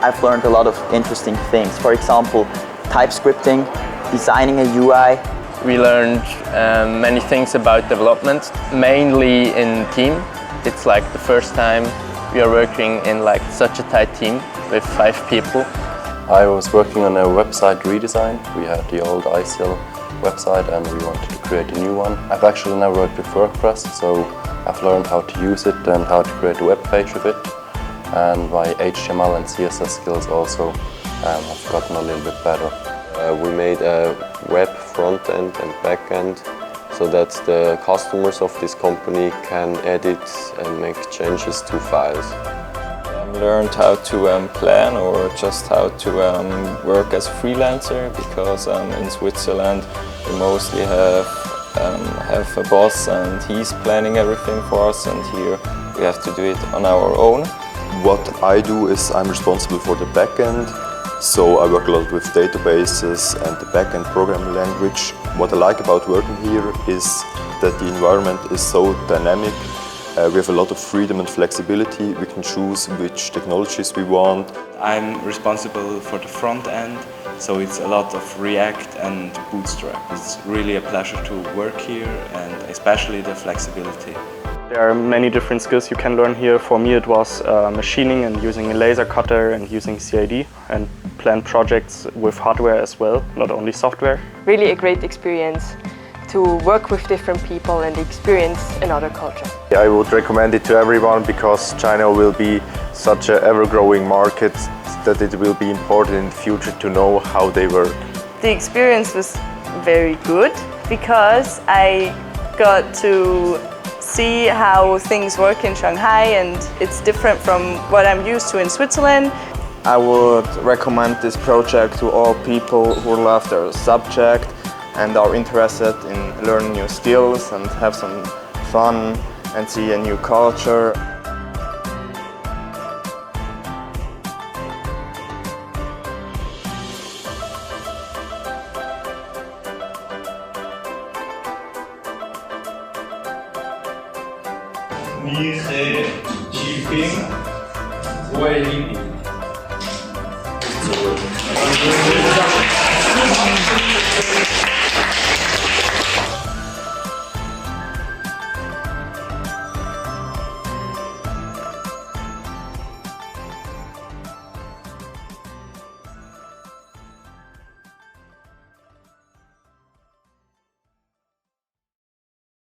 I've learned a lot of interesting things. For example, typescripting, designing a UI. We learned many things about development, mainly in team. It's like the first time we are working in like such a tight team with 5 people. I was working on a website redesign. We had the old ICL website and we wanted to create a new one. I've actually never worked with WordPress, so I've learned how to use it and how to create a web page with it. And my HTML and CSS skills also have gotten a little bit better. We made a web front end and back end so that the customers of this company can edit and make changes to files. Learned how to plan or just how to work as a freelancer, because in Switzerland we mostly have a boss and he's planning everything for us, and here we have to do it on our own. What I do is I'm responsible for the backend, so I work a lot with databases and the backend programming language. What I like about working here is that the environment is so dynamic. We have a lot of freedom and flexibility. We can choose which technologies we want. I'm responsible for the front end, so it's a lot of React and Bootstrap. It's really a pleasure to work here, and especially the flexibility. There are many different skills you can learn here. For me it was machining and using a laser cutter and using CAD, and plan projects with hardware as well, not only software. Really a great experience to work with different people and experience another culture. I would recommend it to everyone because China will be such an ever-growing market that it will be important in the future to know how they work. The experience was very good because I got to see how things work in Shanghai, and it's different from what I'm used to in Switzerland. I would recommend this project to all people who love their subject and are interested in learning new skills and have some fun and see a new culture. Zurich.